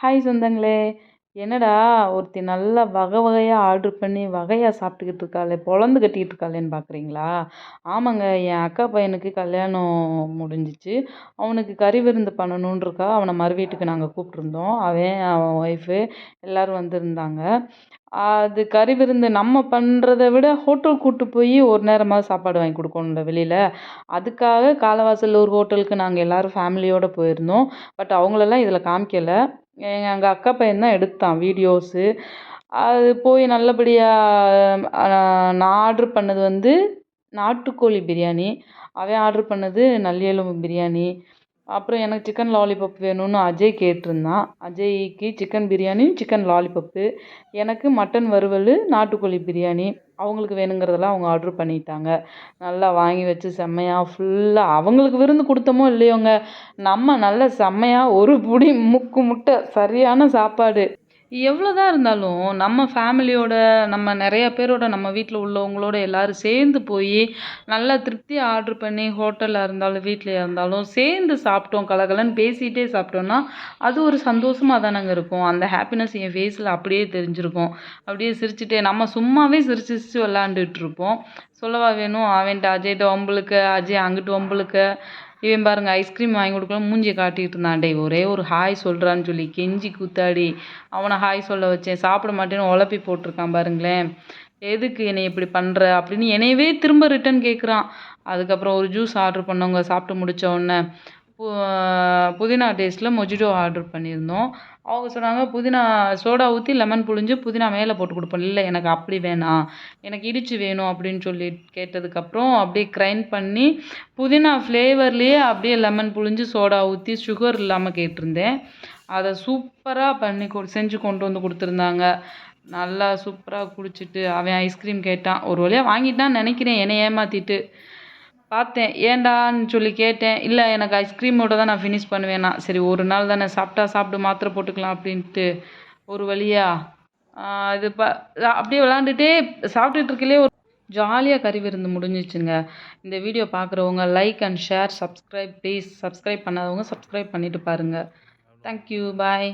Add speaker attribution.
Speaker 1: Hi சொந்தங்களே! என்னடா ஒருத்தி நல்லா வகை வகையா ஆர்டர் பண்ணி வகையா சாப்பிட்டுக்கிட்டு இருக்காளே! பொளந்து கட்டிக்கிட்டு இருக்காளேன்னு பார்க்குறீங்களா? ஆமாங்க. என் அக்கா பையனுக்கு கல்யாணம் முடிஞ்சிச்சு. அவனுக்கு கறி விருந்து பண்ணணுன்ருக்கா. அவன மறு வீட்டுக்கு நாங்க கூப்பிட்டுருந்தோம். அவன் ஒய்ஃபு எல்லாரும் வந்திருந்தாங்க. அது கறி விருந்து நம்ம பண்றத விட ஹோட்டல் கூட்டு போய் ஒரு நேரமாவது சாப்பாடு வாங்கி குடுக்கணும்ல வெளியில. அதுக்காக காலவாசல்ல ஒரு ஹோட்டலுக்கு நாங்க எல்லாரும் ஃபேமிலியோட போயிருந்தோம். பட் அவங்களெல்லாம் இதில காமிக்கல. எங்க அக்கா பையன் தான் எடுத்தான் வீடியோஸு. அது போய் நல்லபடியா நான் ஆர்டர் பண்ணது வந்து நாட்டுக்கோழி பிரியாணி. அவன் ஆர்டர் பண்ணது நல்லி எலும்பு பிரியாணி. அப்புறம் எனக்கு சிக்கன் லாலிபப் வேணும்னு அஜய் கேட்டிருந்தான். அஜய்க்கு சிக்கன் பிரியாணி, சிக்கன் லாலிபப்பு. எனக்கு மட்டன் வறுவல், நாட்டுக்கோழி பிரியாணி. அவங்களுக்கு வேணுங்கிறதெல்லாம் அவங்க ஆர்டர் பண்ணிட்டாங்க. நல்லா வாங்கி வச்சு செம்மையா ஃபுல்லா அவங்களுக்கு விருந்து குடுத்தோமோ இல்லையோங்க, நம்ம நல்லா செம்மையா ஒரு புடி முக்கு முட்டை சரியான சாப்பாடு. எவ்வளோதான் இருந்தாலும் நம்ம ஃபேமிலியோட, நம்ம நெறைய பேரோட நம்ம வீட்ல உள்ளவங்களோட எல்லாரும் சேர்ந்து போயி, நல்லா திருப்தியா ஆர்டர் பண்ணி ஹோட்டல்ல இருந்தாலும், வீட்லயா இருந்தாலும் சேர்ந்து சாப்பிட்டோம். கலகலன்னு பேசிட்டே சாப்பிட்டோம்னா, அது ஒரு சந்தோஷமா தானங்க இருக்கும். அந்த ஹாப்பினஸ் என் ஃபேஸ்ல அப்படியே தெரிஞ்சிருக்கும். அப்படியே சிரிச்சுட்டே நம்ம சும்மாவே சிரிச்சு சிரிச்சு விளையாண்டுட்டு இருப்போம். சொல்லவா வேணும்? அவன்ட்ட அஜய்ட்ட வம்பிழுக்க, அஜய் அங்கிட்டு வம்பிழுக்க. இவன் பாருங்க ஐஸ்கிரீம் வாங்கி கொடுக்கலன்னு மூஞ்சிய காட்டிட்டு இருந்தான். டேய் ஒரே ஒரு ஹாய் சொல்றான்னு சொல்லி கெஞ்சி கூத்தாடி அவனை ஹாய் சொல்ல வச்சேன். சாப்பிட மாட்டேன்னு ஒலப்பி போட்டிருக்கான் பாருங்களேன். எதுக்கு என்னை இப்படி பண்ற? அப்படின்னு என்னையவே திரும்ப ரிட்டர்ன் கேட்குறான். அதுக்கப்புறம் ஒரு ஜூஸ் ஆர்டர் பண்ணவங்க சாப்பிட்டு முடிச்ச உடனே பு புதினா டேஸ்ட்டில் மொஜிட்டோ ஆர்டர் பண்ணியிருந்தோம். அவங்க சொன்னாங்க புதினா சோடா ஊற்றி லெமன் புழிஞ்சு புதினா மேலே போட்டு கொடுப்போம். இல்லை எனக்கு அப்படி வேணாம், எனக்கு இடிச்சு வேணும் அப்படின்னு சொல்லி கேட்டதுக்கப்புறம் அப்படியே கிரைண்ட் பண்ணி புதினா ஃப்ளேவர்லேயே அப்படியே லெமன் புழிஞ்சு சோடா ஊற்றி சுகர் இல்லாமல் கேட்டிருந்தேன். அதை சூப்பராக பண்ணி செஞ்சு கொண்டு வந்து கொடுத்துருந்தாங்க. நல்லா சூப்பராக குடிச்சிட்டு அவன் ஐஸ்கிரீம் கேட்டான். ஒரு வழியாக வாங்கிட்டான்னு நினைக்கிறேன் என்னை ஏமாற்றிட்டு. பார்த்தேன் ஏன்டான்னு சொல்லி கேட்டேன். இல்லை எனக்கு ஐஸ்கிரீமோட தான் நான் ஃபினிஷ் பண்ணுவேன்னா. சரி ஒரு நாள் தானே சாப்பிட்டா சாப்பிட்டு மாத்திரை போட்டுக்கலாம் அப்படின்ட்டு ஒரு வழியா இது அப்படியே விளாண்டுட்டே சாப்பிட்டுட்டு இருக்கையிலே ஒரு ஜாலியாக கறி விருந்து முடிஞ்சிச்சுங்க. இந்த வீடியோ பார்க்குறவங்க like and share, subscribe please. Subscribe பண்ணாதவங்க சப்ஸ்கிரைப் பண்ணிவிட்டு பாருங்கள். தேங்க்யூ, பாய்.